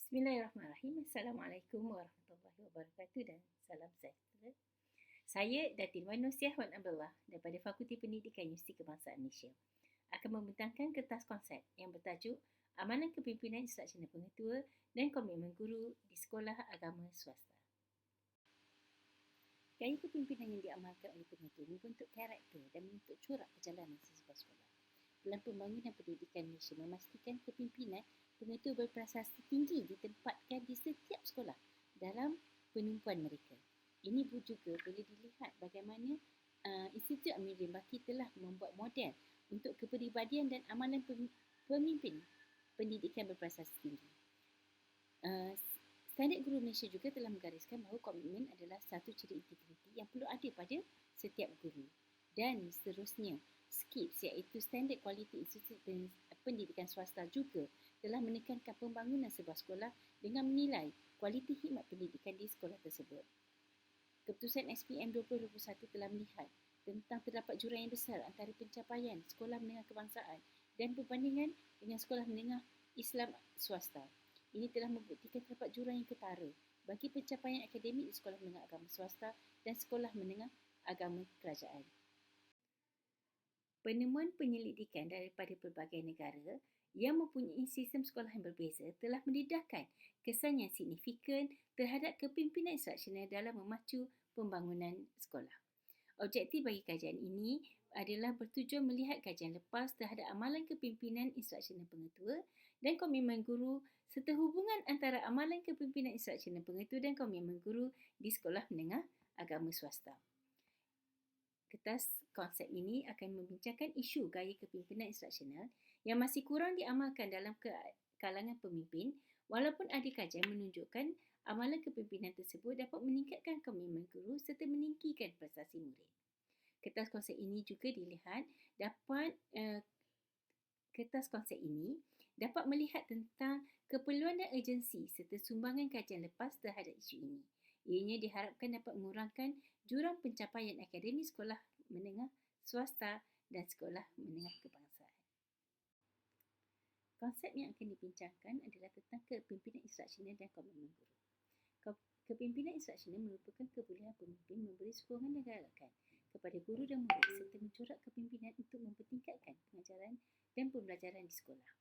Bismillahirrahmanirrahim. Assalamualaikum warahmatullahi wabarakatuh dan salam sejahtera. Saya Datin Wan Nursiah Wan Abdullah daripada Fakulti Pendidikan Universiti Kebangsaan Malaysia akan membentangkan kertas konsep yang bertajuk Amalan Kepimpinan Instruksional Pengetua dan Komitmen Guru di Sekolah Agama Swasta. Gaya kepimpinan yang diamalkan oleh pengetua membentuk karakter dan membentuk corak perjalanan sesebuah sekolah. Dalam pembangunan pendidikan Malaysia memastikan kepimpinan pengetua berprestasi tinggi ditempatkan di setiap sekolah dalam penumpuan mereka. Ini juga boleh dilihat bagaimana Institut Amiruddin Baqi telah membuat model untuk kepribadian dan amalan pemimpin pendidikan berprestasi tinggi. Standard Guru Malaysia juga telah menggariskan bahawa komitmen adalah satu ciri integriti yang perlu ada pada setiap guru. Dan seterusnya, SKIPS iaitu Standard Quality Institute Pendidikan Swasta juga telah menekankan pembangunan sebuah sekolah dengan menilai kualiti khidmat pendidikan di sekolah tersebut. Keputusan SPM 2021 telah melihat tentang terdapat jurang yang besar antara pencapaian sekolah menengah kebangsaan dan perbandingan dengan sekolah menengah Islam swasta. Ini telah membuktikan terdapat jurang yang ketara bagi pencapaian akademik di sekolah menengah agama swasta dan sekolah menengah agama kerajaan. Penemuan penyelidikan daripada pelbagai negara yang mempunyai sistem sekolah yang berbeza telah mendedahkan kesan yang signifikan terhadap kepimpinan instruksional dalam memacu pembangunan sekolah. Objektif bagi kajian ini adalah bertujuan melihat kajian lepas terhadap amalan kepimpinan instruksional pengetua dan komitmen guru serta hubungan antara amalan kepimpinan instruksional pengetua dan komitmen guru di sekolah menengah agama swasta. Kertas konsep ini akan membincangkan isu gaya kepimpinan instruksional yang masih kurang diamalkan dalam kalangan pemimpin, walaupun ada kajian menunjukkan amalan kepimpinan tersebut dapat meningkatkan komitmen guru serta meninggikan prestasi murid. Kertas konsep ini juga dapat melihat tentang keperluan dan urgensi serta sumbangan kajian lepas terhadap isu ini. Ianya diharapkan dapat mengurangkan jurang pencapaian akademik sekolah menengah swasta dan sekolah menengah kebangsaan. Konsep yang akan dibincangkan adalah tentang kepimpinan instruksional dan komitmen guru. Kepimpinan instruksional merupakan kebolehan pemimpin memberi sokongan dan galakan kepada guru dan murid serta mencorak kepimpinan untuk mempertingkatkan pengajaran dan pembelajaran di sekolah.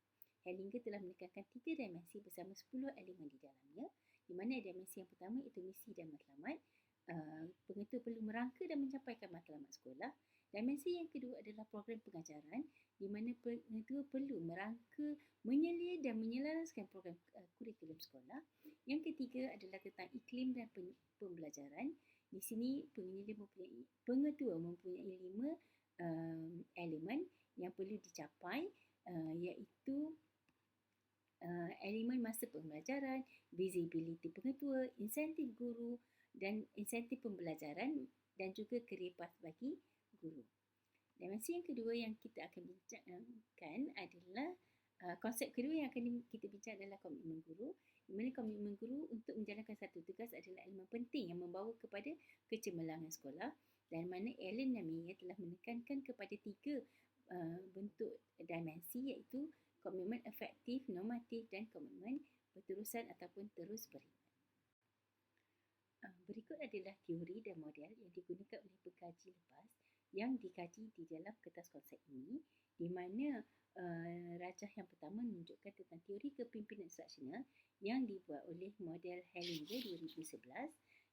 Hellinger telah menekankan 3 dimensi bersama 10 elemen di dalamnya, di mana dimensi yang pertama itu misi dan matlamat. Pengetua perlu merangka dan mencapai matlamat sekolah. Dimensi yang kedua adalah program pengajaran, di mana pengetua perlu merangka, menyelia dan menyelaraskan program kurikulum sekolah. Yang ketiga adalah tentang iklim dan pembelajaran. Di sini pengetua mempunyai 5 elemen yang perlu dicapai, iaitu elemen masa pembelajaran, visibility pengetua, insentif guru dan insentif pembelajaran dan juga career path bagi guru. Dimensi yang kedua yang kita akan bincangkan adalah konsep kedua yang akan kita bincang adalah komitmen guru, di mana komitmen guru untuk menjalankan satu tugas adalah elemen penting yang membawa kepada kecemerlangan sekolah, dan mana Allen dan Meyer telah menekankan kepada 3 bentuk dimensi, iaitu komitmen efektif, normatif dan komitmen berterusan ataupun terus berkhidmat. Berikut adalah teori dan model yang digunakan oleh pengkaji lepas yang dikaji di dalam kertas konsep ini, di mana rajah yang pertama menunjukkan tentang teori kepimpinan instruksional yang dibuat oleh model Hellinger 2011,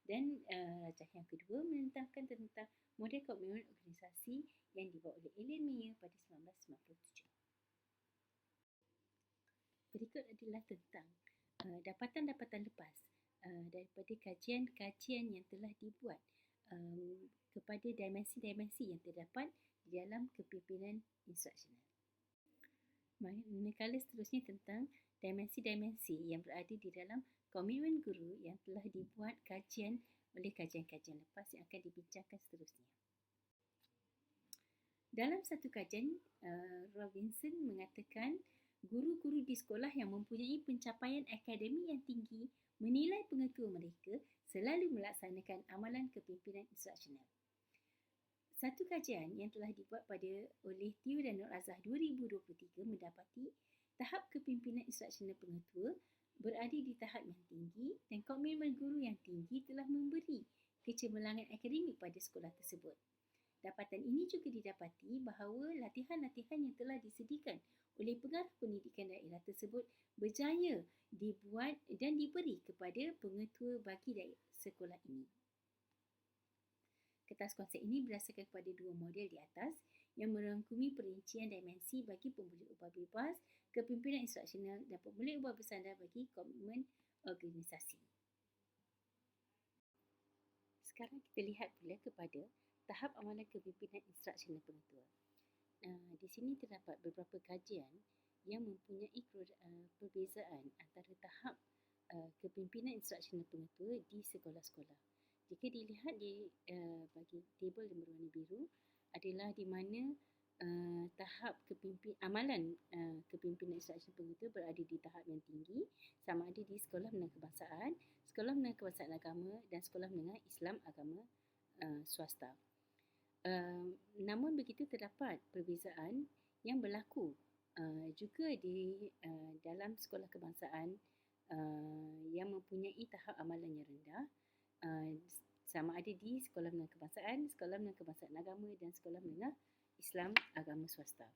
dan rajah yang kedua menentangkan tentang model komitmen organisasi yang dibuat oleh Allen Meyer pada 1997. Berikut adalah tentang dapatan-dapatan lepas daripada kajian-kajian yang telah dibuat kepada dimensi-dimensi yang terdapat di dalam kepimpinan instruksional. Manakala seterusnya tentang dimensi-dimensi yang berada di dalam komitmen guru yang telah dibuat kajian oleh kajian-kajian lepas yang akan dibincangkan seterusnya. Dalam satu kajian, Robinson mengatakan guru-guru di sekolah yang mempunyai pencapaian akademik yang tinggi menilai pengetua mereka selalu melaksanakan amalan kepimpinan instruksional. Satu kajian yang telah dibuat oleh Teo dan Nur Azhar 2023 mendapati tahap kepimpinan instruksional pengetua berada di tahap yang tinggi dan komitmen guru yang tinggi telah memberi kecemerlangan akademik pada sekolah tersebut. Dapatan ini juga didapati bahawa latihan-latihan yang telah disediakan oleh pengarah pendidikan daerah tersebut berjaya dibuat dan diberi kepada pengetua bagi sekolah ini. Kertas konsep ini berdasarkan kepada dua model di atas yang merangkumi perincian dimensi bagi pembuli ubah bebas, kepimpinan instruksional dan pembuli ubah bersandar bagi komitmen organisasi. Sekarang kita lihat pula kepada tahap amalan kepimpinan instruksional pengetua. Di sini terdapat beberapa kajian yang mempunyai perbezaan antara tahap kepimpinan instruksional pengetua di sekolah-sekolah. Jika dilihat di bagi tabel yang berwarna biru adalah di mana tahap amalan kepimpinan instruksional pengetua berada di tahap yang tinggi, sama ada di sekolah menengah kebangsaan, sekolah menengah kebangsaan agama dan sekolah menengah Islam agama swasta. Namun begitu terdapat perbezaan yang berlaku juga di dalam sekolah kebangsaan yang mempunyai tahap amalan yang rendah, sama ada di sekolah menengah kebangsaan, sekolah menengah kebangsaan agama dan sekolah menengah Islam agama swasta.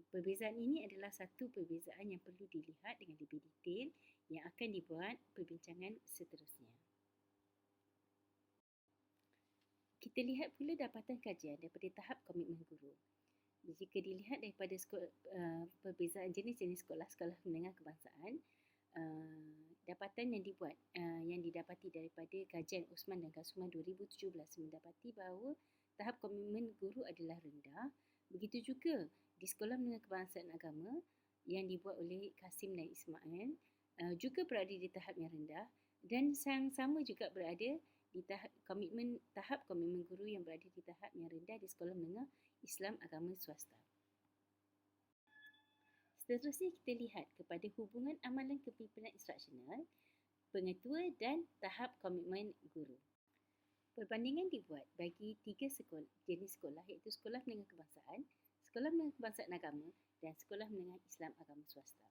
Perbezaan ini adalah satu perbezaan yang perlu dilihat dengan lebih detail yang akan dibuat perbincangan seterusnya. Kita lihat pula dapatan kajian daripada tahap komitmen guru. Jika dilihat daripada perbezaan jenis-jenis sekolah-sekolah menengah kebangsaan, dapatan yang dibuat yang didapati daripada kajian Osman dan Kasuman 2017 mendapati bahawa tahap komitmen guru adalah rendah. Begitu juga di sekolah menengah kebangsaan agama yang dibuat oleh Kasim dan Ismail juga berada di tahap yang rendah, dan sama juga berada di tahap komitmen guru yang berada di tahap yang rendah di sekolah menengah Islam agama swasta. Seterusnya kita lihat kepada hubungan amalan kepimpinan instruksional, pengetua dan tahap komitmen guru. Perbandingan dibuat bagi tiga jenis sekolah, iaitu sekolah menengah kebangsaan, sekolah menengah kebangsaan agama dan sekolah menengah Islam agama swasta.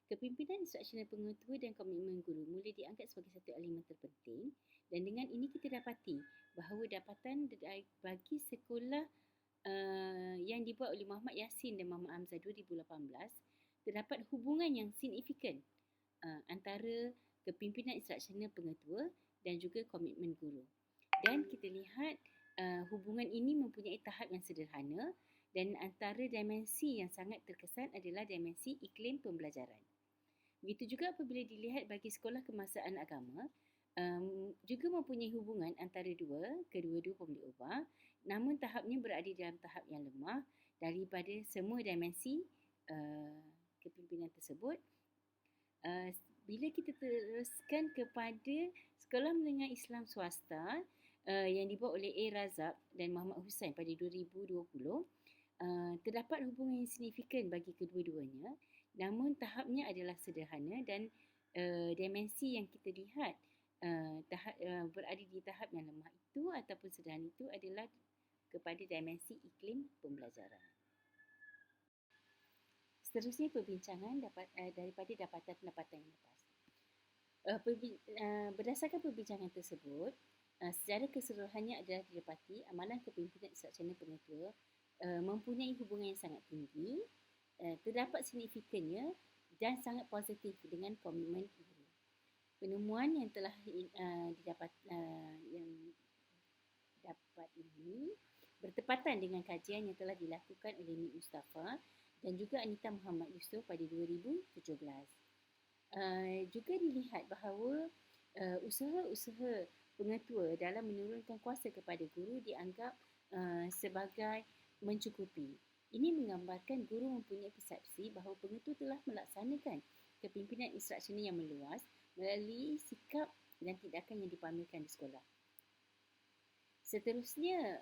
Kepimpinan instruksional pengetua dan komitmen guru mula dianggap sebagai satu elemen terpenting, dan dengan ini kita dapati bahawa dapatan bagi sekolah yang dibuat oleh Muhammad Yassin dan Muhammad Hamzah 2018 terdapat hubungan yang signifikan antara kepimpinan instruksional pengetua dan juga komitmen guru. Dan kita lihat hubungan ini mempunyai tahap yang sederhana, dan antara dimensi yang sangat terkesan adalah dimensi iklim pembelajaran. Begitu juga apabila dilihat bagi sekolah kebangsaan agama, juga mempunyai hubungan antara kedua-dua pembeli ubah, namun tahapnya berada dalam tahap yang lemah daripada semua dimensi kepimpinan tersebut. Bila kita teruskan kepada sekolah menengah Islam swasta yang dibuat oleh A. Razak dan Muhammad Hussain pada 2020, terdapat hubungan yang signifikan bagi kedua-duanya, namun tahapnya adalah sederhana, dan dimensi yang kita lihat berada di tahap yang lemah itu ataupun sederhana itu adalah kepada dimensi iklim pembelajaran. Seterusnya perbincangan daripada dapatan pendapatan yang lepas. Berdasarkan perbincangan tersebut, secara keseluruhannya adalah didapati amalan kepimpinan instruksional pengetua mempunyai hubungan yang sangat tinggi, terdapat signifikannya dan sangat positif dengan komitmen guru. Penemuan yang telah didapat ini bertepatan dengan kajian yang telah dilakukan oleh Nik Mustafa dan juga Anita Muhammad Yusof pada 2017. Juga dilihat bahawa usaha-usaha pengetua dalam menurunkan kuasa kepada guru dianggap sebagai mencukupi. Ini menggambarkan guru mempunyai persepsi bahawa pengetua telah melaksanakan kepimpinan instruksional yang meluas melalui sikap dan tindakan yang dipamerkan di sekolah. Seterusnya,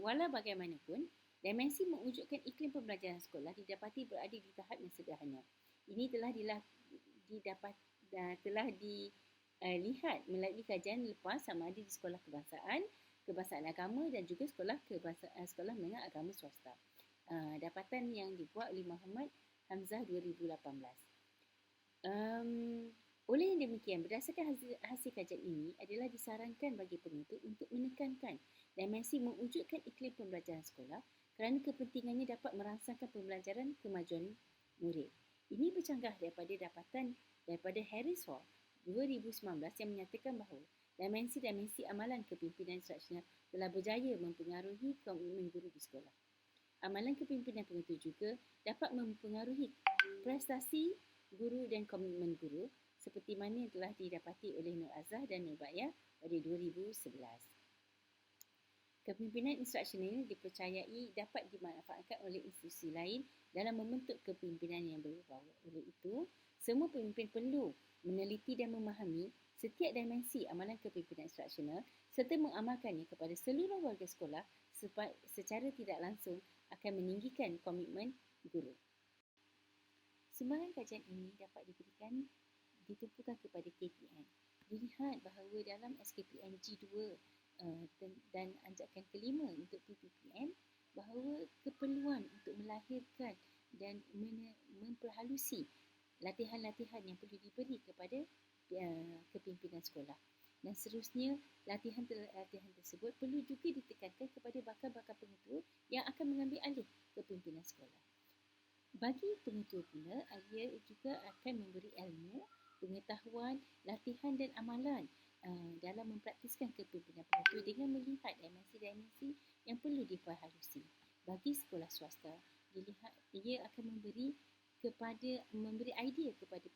walau bagaimanapun, dimensi mewujudkan iklim pembelajaran sekolah didapati berada di tahap yang sederhana. Ini telah dilihat melalui kajian lepas sama ada di sekolah kebangsaan agama dan juga sekolah menengah agama swasta. Dapatan yang dibuat oleh Muhammad Hamzah 2018. Oleh yang demikian, berdasarkan hasil kajian ini adalah disarankan bagi pengetua untuk menekankan dimensi mewujudkan iklim pembelajaran sekolah kerana kepentingannya dapat merangsangkan pembelajaran kemajuan murid. Ini bercanggah daripada dapatan daripada Harris Hall 2019 yang menyatakan bahawa dimensi-dimensi amalan kepimpinan instruksional telah berjaya mempengaruhi komitmen guru di sekolah. Amalan kepimpinan pengetua juga dapat mempengaruhi prestasi guru dan komitmen guru seperti mana yang telah didapati oleh Nur Azhar dan Nur Baya pada 2011. Kepimpinan instruksional dipercayai dapat dimanfaatkan oleh institusi lain dalam membentuk kepimpinan yang berwibawa. Oleh itu, semua pemimpin perlu meneliti dan memahami setiap dimensi amalan kepimpinan instruksional serta mengamalkannya kepada seluruh warga sekolah secara tidak langsung akan meninggikan komitmen guru. Sumbangan kajian ini dapat ditumpukan kepada KPM. Dilihat bahawa dalam SKPM G2 dan anjakan kelima untuk PPPM, bahawa keperluan untuk melahirkan dan memperhalusi latihan-latihan yang perlu diberi kepada kepimpinan sekolah. Dan seterusnya, latihan tersebut perlu juga ditekankan kepada bakal-bakal pengetua yang akan mengambil alih kepimpinan sekolah. Bagi pengetua pula, ia juga akan memberi ilmu, pengetahuan, latihan dan amalan dalam mempraktiskan kepimpinan pengetua dengan melihat dimensi-dimensi yang perlu diperhalusi. Bagi sekolah swasta, ia akan memberi idea kepada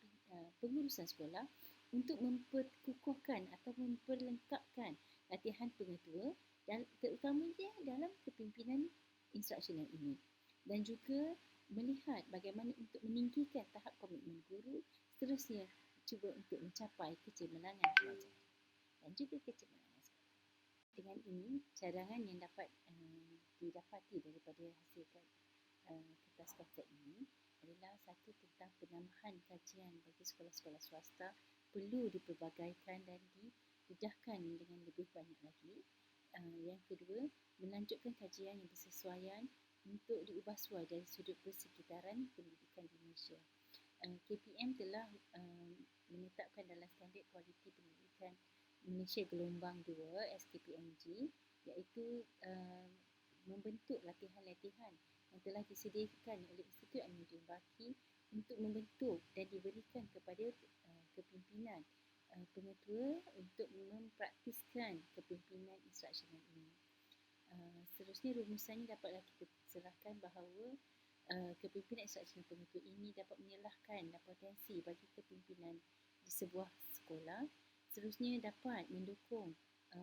pengurusan sekolah untuk memperkukuhkan atau memperlengkapkan latihan pengetua dan terutamanya dalam kepimpinan instruksional ini. Dan juga melihat bagaimana untuk meninggikan tahap komitmen guru, seterusnya cuba untuk mencapai kecemerlangan pelajar dan juga kecemerlangan sekolah. Dengan ini, cadangan yang dapat didapati daripada hasil kertas konsep ini adalah satu tentang penambahan kajian bagi sekolah-sekolah swasta perlu dipelbagaikan dan didedahkan dengan lebih banyak lagi. Yang kedua, melanjutkan kajian yang bersesuaian untuk diubah suai dari sudut persekitaran pendidikan di Malaysia. KPM telah menetapkan dalam standard kualiti pendidikan Malaysia gelombang 2 SKPMG, iaitu membentuk latihan-latihan yang telah disediakan oleh Institut Aminuddin Baki untuk membentuk dan diberikan kepada kepimpinan pengetua untuk mempraktiskan kepimpinan instruksional ini. Seterusnya, rumusannya dapatlah kita serahkan bahawa kepimpinan instruksional pengetua ini dapat menyelahkan potensi bagi kepimpinan di sebuah sekolah. Seterusnya, dapat mendukung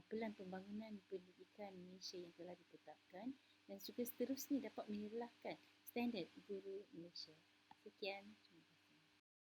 pelan pembangunan pendidikan Malaysia yang telah ditetapkan dan juga seterusnya dapat menyelahkan standard guru Malaysia. Sekian.